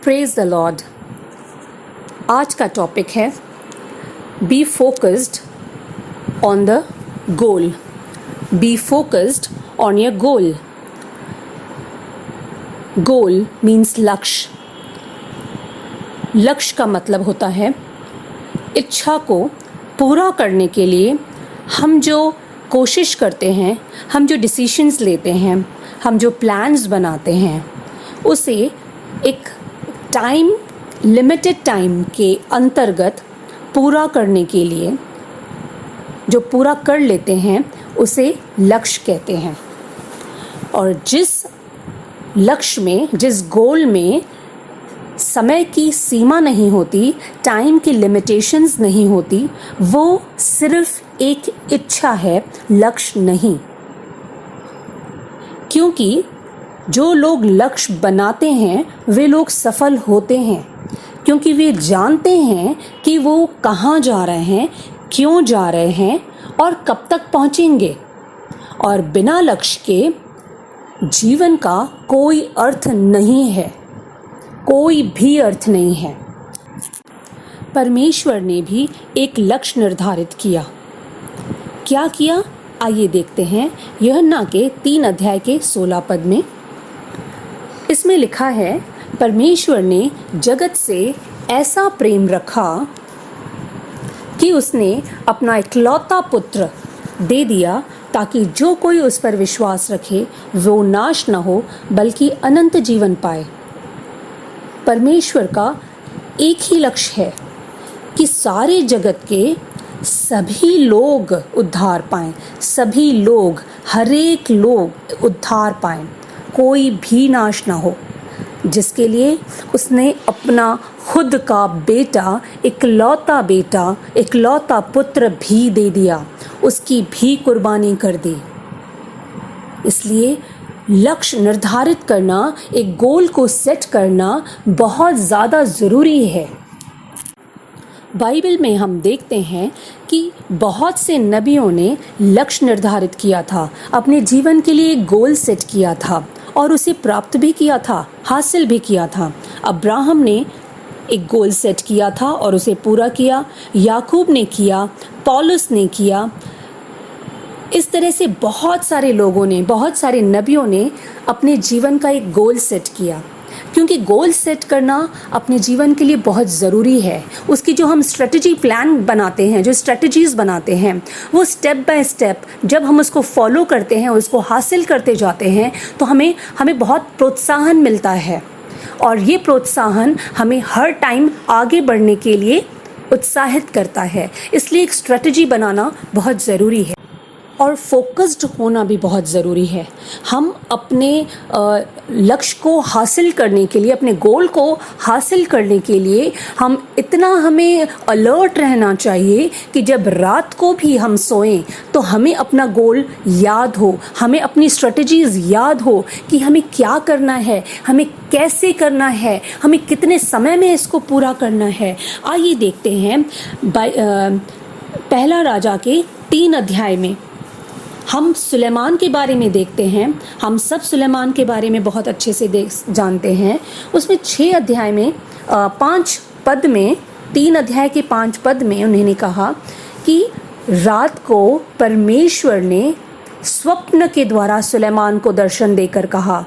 Praise the Lord. आज का topic है be focused on the goal. Be focused on your goal. Goal means लक्ष्य। लक्ष्य का मतलब होता है इच्छा को पूरा करने के लिए हम जो कोशिश करते हैं, हम जो डिसीशंस लेते हैं, हम जो प्लान्स बनाते हैं, उसे एक टाइम, लिमिटेड टाइम के अंतर्गत पूरा करने के लिए जो पूरा कर लेते हैं उसे लक्ष्य कहते हैं। और जिस लक्ष्य में, जिस गोल में समय की सीमा नहीं होती, टाइम की लिमिटेशंस नहीं होती, वो सिर्फ एक इच्छा है, लक्ष्य नहीं। क्योंकि जो लोग लक्ष्य बनाते हैं वे लोग सफल होते हैं, क्योंकि वे जानते हैं कि वो कहाँ जा रहे हैं, क्यों जा रहे हैं और कब तक पहुँचेंगे। और बिना लक्ष्य के जीवन का कोई अर्थ नहीं है, कोई भी अर्थ नहीं है। परमेश्वर ने भी एक लक्ष्य निर्धारित किया। क्या किया? आइए देखते हैं यूहन्ना के 3 अध्याय के 16 पद में। इसमें लिखा है, परमेश्वर ने जगत से ऐसा प्रेम रखा कि उसने अपना इकलौता पुत्र दे दिया, ताकि जो कोई उस पर विश्वास रखे वो नाश न हो बल्कि अनंत जीवन पाए। परमेश्वर का एक ही लक्ष्य है कि सारे जगत के सभी लोग उद्धार पाएं, सभी लोग, हर एक लोग उद्धार पाएं, कोई भी नाश ना हो। जिसके लिए उसने अपना खुद का बेटा, इकलौता पुत्र भी दे दिया, उसकी भी कुर्बानी कर दी। इसलिए लक्ष्य निर्धारित करना, एक गोल को सेट करना बहुत ज़्यादा ज़रूरी है। बाइबल में हम देखते हैं कि बहुत से नबियों ने लक्ष्य निर्धारित किया था, अपने जीवन के लिए एक गोल सेट किया था और उसे प्राप्त भी किया था, हासिल भी किया था। अब्राहम ने एक गोल सेट किया था और उसे पूरा किया, याकूब ने किया, पौलुस ने किया। इस तरह से बहुत सारे लोगों ने, बहुत सारे नबियों ने अपने जीवन का एक गोल सेट किया, क्योंकि गोल सेट करना अपने जीवन के लिए बहुत ज़रूरी है। उसकी जो हम स्ट्रेटजी प्लान बनाते हैं, जो स्ट्रेटजीज़ बनाते हैं, वो स्टेप बाय स्टेप जब हम उसको फॉलो करते हैं, उसको हासिल करते जाते हैं, तो हमें बहुत प्रोत्साहन मिलता है। और ये प्रोत्साहन हमें हर टाइम आगे बढ़ने के लिए उत्साहित करता है। इसलिए एक स्ट्रेटजी बनाना बहुत ज़रूरी है और फोकस्ड होना भी बहुत ज़रूरी है। हम अपने लक्ष्य को हासिल करने के लिए, अपने गोल को हासिल करने के लिए हमें अलर्ट रहना चाहिए कि जब रात को भी हम सोएं तो हमें अपना गोल याद हो, हमें अपनी स्ट्रेटजीज़ याद हो कि हमें क्या करना है, हमें कैसे करना है, हमें कितने समय में इसको पूरा करना है। आइए देखते हैं पहला राजा के 3 अध्याय में हम सुलेमान के बारे में देखते हैं। हम सब सुलेमान के बारे में बहुत अच्छे से जानते हैं। उसमें 6 अध्याय में 5 पद में, 3 अध्याय के 5 पद में उन्होंने कहा कि रात को परमेश्वर ने स्वप्न के द्वारा सुलेमान को दर्शन देकर कहा,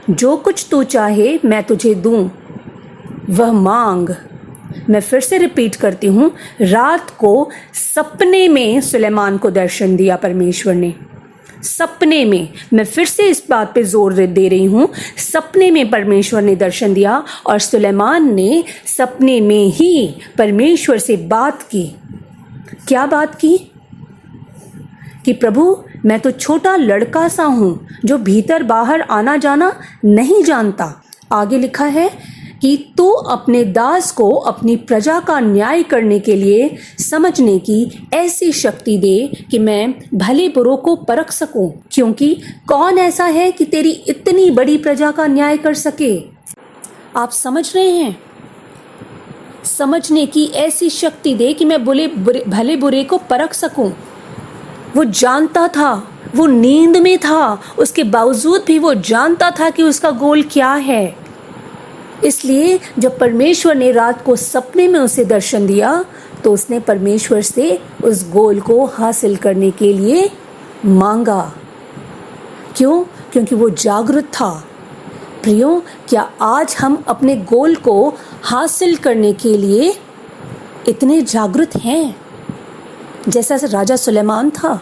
जो कुछ तू चाहे मैं तुझे दूं, वह मांग। मैं फिर से रिपीट करती हूँ, रात को सपने में सुलेमान को दर्शन दिया परमेश्वर ने। सपने में, मैं फिर से इस बात पे जोर दे रही हूँ, सपने में परमेश्वर ने दर्शन दिया और सुलेमान ने सपने में ही परमेश्वर से बात की। क्या बात की? कि प्रभु, मैं तो छोटा लड़का सा हूँ जो भीतर बाहर आना जाना नहीं जानता। आगे लिखा है कि तू अपने दास को अपनी प्रजा का न्याय करने के लिए समझने की ऐसी शक्ति दे कि मैं भले बुरों को परख सकूं, क्योंकि कौन ऐसा है कि तेरी इतनी बड़ी प्रजा का न्याय कर सके। आप समझ रहे हैं? समझने की ऐसी शक्ति दे कि मैं भले बुरे को परख सकूं। वो जानता था, वो नींद में था, उसके बावजूद भी वो जानता था कि उसका गोल क्या है। इसलिए जब परमेश्वर ने रात को सपने में उसे दर्शन दिया तो उसने परमेश्वर से उस गोल को हासिल करने के लिए मांगा। क्यों? क्योंकि वो जागरूक था। प्रियो, क्या आज हम अपने गोल को हासिल करने के लिए इतने जागरूक हैं जैसा राजा सुलेमान था?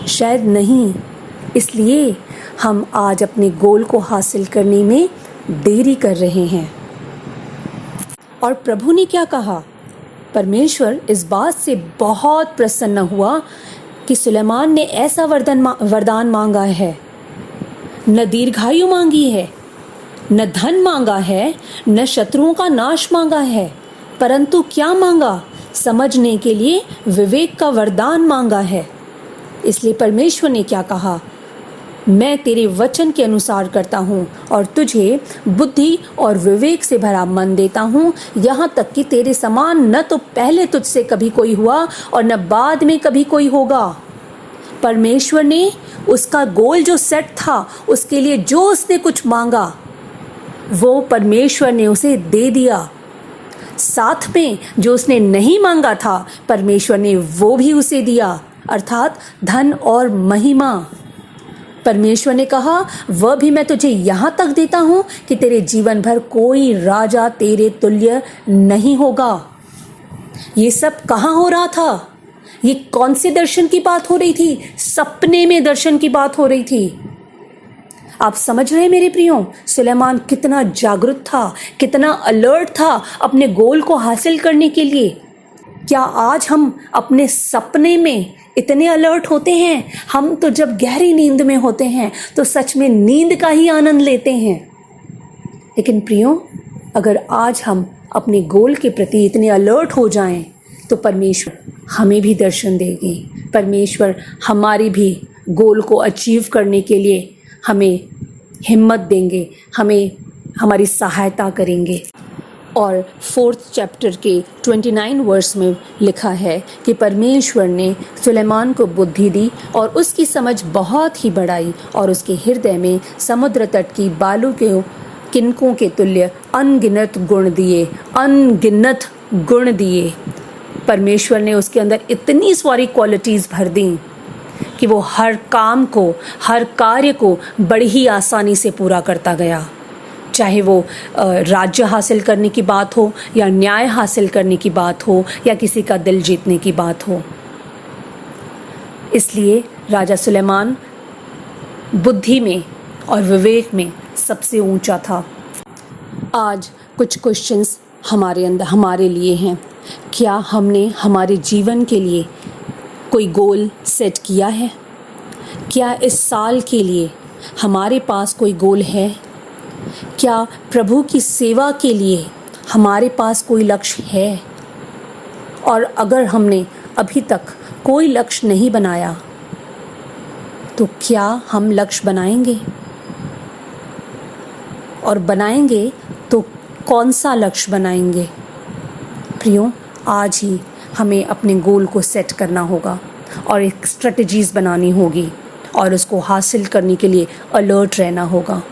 शायद नहीं। इसलिए हम आज अपने गोल को हासिल करने में देरी कर रहे हैं। और प्रभु ने क्या कहा? परमेश्वर इस बात से बहुत प्रसन्न हुआ कि सुलेमान ने ऐसा वरदान मांगा है, न दीर्घायु मांगी है, न धन मांगा है, न शत्रुओं का नाश मांगा है, परंतु क्या मांगा? समझने के लिए विवेक का वरदान मांगा है। इसलिए परमेश्वर ने क्या कहा? मैं तेरे वचन के अनुसार करता हूँ और तुझे बुद्धि और विवेक से भरा मन देता हूँ, यहाँ तक कि तेरे समान न तो पहले तुझसे कभी कोई हुआ और न बाद में कभी कोई होगा। परमेश्वर ने उसका गोल जो सेट था, उसके लिए जो उसने कुछ मांगा वो परमेश्वर ने उसे दे दिया। साथ में जो उसने नहीं मांगा था, परमेश्वर ने वो भी उसे दिया, अर्थात धन और महिमा। परमेश्वर ने कहा, वह भी मैं तुझे यहाँ तक देता हूँ कि तेरे जीवन भर कोई राजा तेरे तुल्य नहीं होगा। ये सब कहाँ हो रहा था? ये कौन से दर्शन की बात हो रही थी? सपने में दर्शन की बात हो रही थी। आप समझ रहे हैं मेरे प्रियो, सुलेमान कितना जागरूक था, कितना अलर्ट था अपने गोल को हासिल करने के लिए। क्या आज हम अपने सपने में इतने अलर्ट होते हैं? हम तो जब गहरी नींद में होते हैं तो सच में नींद का ही आनंद लेते हैं। लेकिन प्रियो, अगर आज हम अपने गोल के प्रति इतने अलर्ट हो जाएं तो परमेश्वर हमें भी दर्शन देगी। परमेश्वर हमारी भी गोल को अचीव करने के लिए हमें हिम्मत देंगे, हमें हमारी सहायता करेंगे। और 4th चैप्टर के 29 वर्स में लिखा है कि परमेश्वर ने सुलेमान को बुद्धि दी और उसकी समझ बहुत ही बढ़ाई और उसके हृदय में समुद्र तट की बालू के किनकों के तुल्य अनगिनत गुण दिए, अनगिनत गुण दिए। परमेश्वर ने उसके अंदर इतनी सारी क्वालिटीज़ भर दी कि वो हर काम को, हर कार्य को बड़ी ही आसानी से पूरा करता गया। चाहे वो राज्य हासिल करने की बात हो या न्याय हासिल करने की बात हो या किसी का दिल जीतने की बात हो। इसलिए राजा सुलेमान बुद्धि में और विवेक में सबसे ऊंचा था। आज कुछ क्वेश्चंस हमारे लिए हैं। क्या हमने हमारे जीवन के लिए कोई गोल सेट किया है? क्या इस साल के लिए हमारे पास कोई गोल है? क्या प्रभु की सेवा के लिए हमारे पास कोई लक्ष्य है? और अगर हमने अभी तक कोई लक्ष्य नहीं बनाया तो क्या हम लक्ष्य बनाएंगे? और बनाएंगे तो कौन सा लक्ष्य बनाएंगे? प्रियो, आज ही हमें अपने गोल को सेट करना होगा और एक स्ट्रेटजीज़ बनानी होगी और उसको हासिल करने के लिए अलर्ट रहना होगा।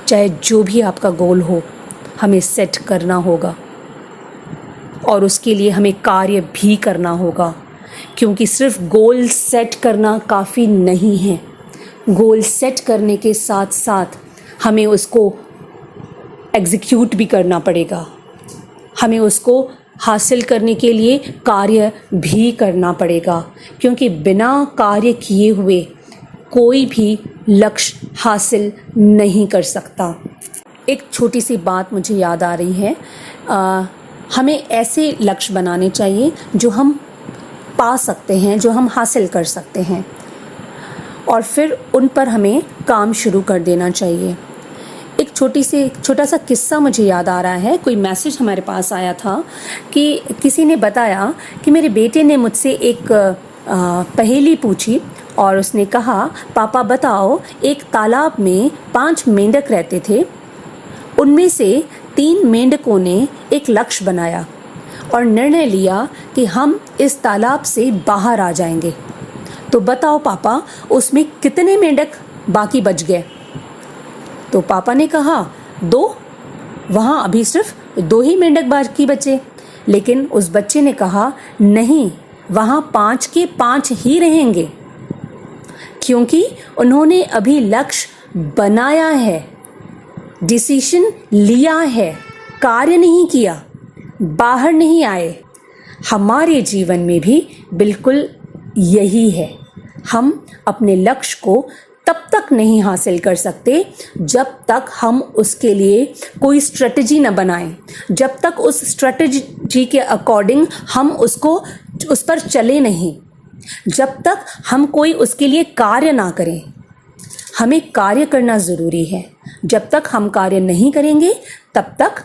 चाहे जो भी आपका गोल हो, हमें सेट करना होगा और उसके लिए हमें कार्य भी करना होगा, क्योंकि सिर्फ गोल सेट करना काफ़ी नहीं है। गोल सेट करने के साथ साथ हमें उसको एग्जीक्यूट भी करना पड़ेगा। हमें उसको हासिल करने के लिए कार्य भी करना पड़ेगा, क्योंकि बिना कार्य किए हुए कोई भी लक्ष्य हासिल नहीं कर सकता। एक छोटी सी बात मुझे याद आ रही है। हमें ऐसे लक्ष्य बनाने चाहिए जो हम पा सकते हैं, जो हम हासिल कर सकते हैं, और फिर उन पर हमें काम शुरू कर देना चाहिए। एक छोटा सा किस्सा मुझे याद आ रहा है। कोई मैसेज हमारे पास आया था कि किसी ने बताया कि मेरे बेटे ने मुझसे एक पहेली पूछी और उसने कहा, पापा बताओ, एक तालाब में 5 मेंढक रहते थे। उनमें से 3 मेंढकों ने एक लक्ष्य बनाया और निर्णय लिया कि हम इस तालाब से बाहर आ जाएंगे। तो बताओ पापा, उसमें कितने मेंढक बाकी बच गए? तो पापा ने कहा, 2, वहाँ अभी सिर्फ 2 ही मेंढक बाकी बचे। लेकिन उस बच्चे ने कहा नहीं, वहाँ 5 के 5 ही रहेंगे, क्योंकि उन्होंने अभी लक्ष्य बनाया है, डिसीजन लिया है, कार्य नहीं किया, बाहर नहीं आए। हमारे जीवन में भी बिल्कुल यही है। हम अपने लक्ष्य को तब तक नहीं हासिल कर सकते जब तक हम उसके लिए कोई स्ट्रेटजी न बनाएं, जब तक उस स्ट्रेटजी के अकॉर्डिंग हम उस पर चले नहीं, जब तक हम कोई उसके लिए कार्य ना करें। हमें कार्य करना ज़रूरी है। जब तक हम कार्य नहीं करेंगे तब तक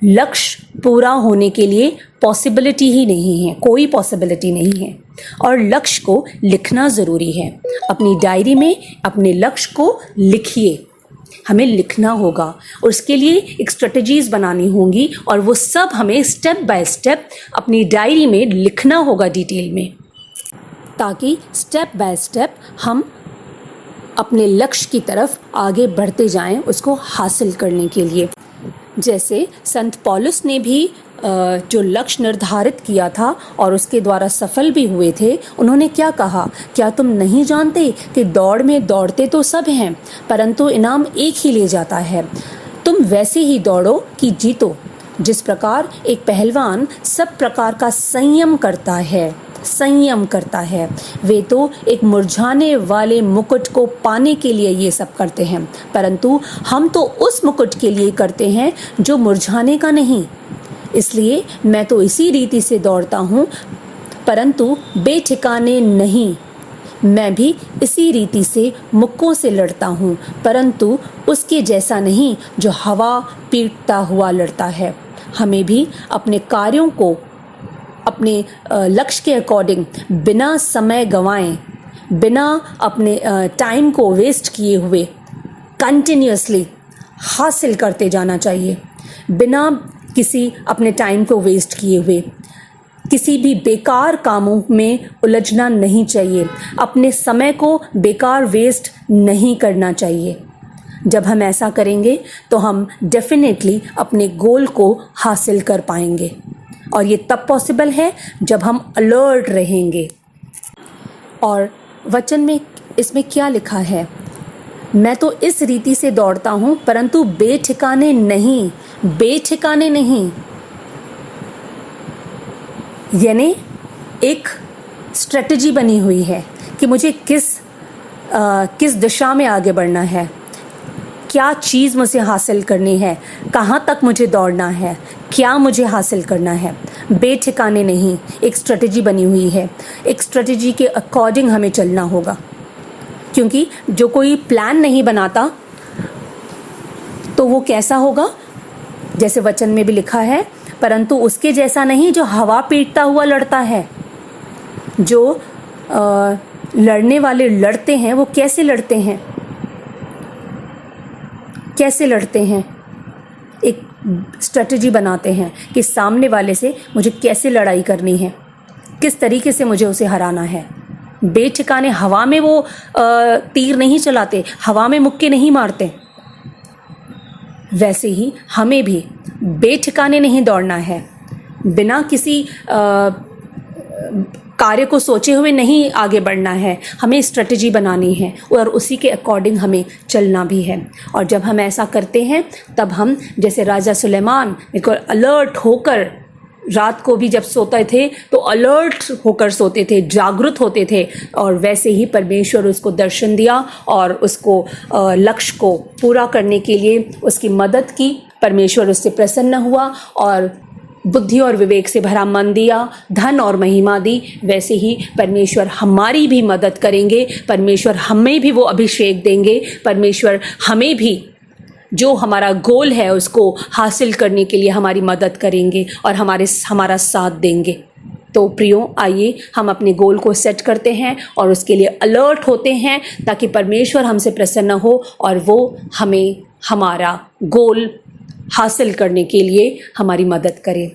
लक्ष्य पूरा होने के लिए पॉसिबिलिटी ही नहीं है, कोई पॉसिबिलिटी नहीं है। और लक्ष्य को लिखना ज़रूरी है। अपनी डायरी में अपने लक्ष्य को लिखिए। हमें लिखना होगा और उसके लिए एक स्ट्रेटजीज़ बनानी होंगी और वो सब हमें स्टेप बाय स्टेप अपनी डायरी में लिखना होगा डिटेल में, ताकि स्टेप बाय स्टेप हम अपने लक्ष्य की तरफ आगे बढ़ते जाएं उसको हासिल करने के लिए। जैसे संत पौलुस ने भी जो लक्ष्य निर्धारित किया था और उसके द्वारा सफल भी हुए थे, उन्होंने क्या कहा? क्या तुम नहीं जानते कि दौड़ में दौड़ते तो सब हैं, परंतु इनाम एक ही ले जाता है। तुम वैसे ही दौड़ो कि जीतो। जिस प्रकार एक पहलवान सब प्रकार का संयम करता है, वे तो एक मुरझाने वाले मुकुट को पाने के लिए ये सब करते हैं, परंतु हम तो उस मुकुट के लिए करते हैं जो मुरझाने का नहीं। इसलिए मैं तो इसी रीति से दौड़ता हूँ, परंतु बेठिकाने नहीं। मैं भी इसी रीति से मुक्कों से लड़ता हूँ, परंतु उसके जैसा नहीं जो हवा पीटता हुआ लड़ता है। हमें भी अपने कार्यों को अपने लक्ष्य के अकॉर्डिंग बिना समय गंवाएं, बिना अपने टाइम को वेस्ट किए हुए कंटिन्यूअसली हासिल करते जाना चाहिए। बिना किसी अपने टाइम को वेस्ट किए हुए किसी भी बेकार कामों में उलझना नहीं चाहिए। अपने समय को बेकार वेस्ट नहीं करना चाहिए। जब हम ऐसा करेंगे तो हम डेफिनेटली अपने गोल को हासिल कर पाएंगे, और ये तब पॉसिबल है जब हम अलर्ट रहेंगे। और वचन में इसमें क्या लिखा है? मैं तो इस रीति से दौड़ता हूँ, परंतु बेठिकाने नहीं, बेठिकाने नहीं। यानी एक स्ट्रेटजी बनी हुई है कि मुझे किस दिशा में आगे बढ़ना है, क्या चीज़ मुझे हासिल करनी है, कहाँ तक मुझे दौड़ना है, क्या मुझे हासिल करना है। बेठिकाने नहीं, एक स्ट्रेटजी बनी हुई है। एक स्ट्रेटजी के अकॉर्डिंग हमें चलना होगा, क्योंकि जो कोई प्लान नहीं बनाता तो वो कैसा होगा? जैसे वचन में भी लिखा है, परंतु उसके जैसा नहीं जो हवा पीटता हुआ लड़ता है। जो लड़ने वाले लड़ते हैं वो कैसे लड़ते हैं? कैसे लड़ते हैं? एक स्ट्रेटजी बनाते हैं कि सामने वाले से मुझे कैसे लड़ाई करनी है, किस तरीके से मुझे उसे हराना है। बेठिकाने हवा में वो तीर नहीं चलाते, हवा में मुक्के नहीं मारते। वैसे ही हमें भी बेठिकाने नहीं दौड़ना है, बिना किसी कार्य को सोचे हुए नहीं आगे बढ़ना है। हमें स्ट्रेटजी बनानी है और उसी के अकॉर्डिंग हमें चलना भी है। और जब हम ऐसा करते हैं तब हम, जैसे राजा सुलेमान बिल्कुल अलर्ट होकर रात को भी जब सोते थे तो अलर्ट होकर सोते थे, जागृत होते थे, और वैसे ही परमेश्वर उसको दर्शन दिया और उसको लक्ष्य को पूरा करने के लिए उसकी मदद की। परमेश्वर उससे प्रसन्न हुआ और बुद्धि और विवेक से भरा मन दिया, धन और महिमा दी। वैसे ही परमेश्वर हमारी भी मदद करेंगे, परमेश्वर हमें भी वो अभिषेक देंगे, परमेश्वर हमें भी जो हमारा गोल है उसको हासिल करने के लिए हमारी मदद करेंगे और हमारा साथ देंगे। तो प्रियो, आइए हम अपने गोल को सेट करते हैं और उसके लिए अलर्ट होते हैं, ताकि परमेश्वर हमसे प्रसन्न हो और वो हमें हमारा गोल हासिल करने के लिए हमारी मदद करे।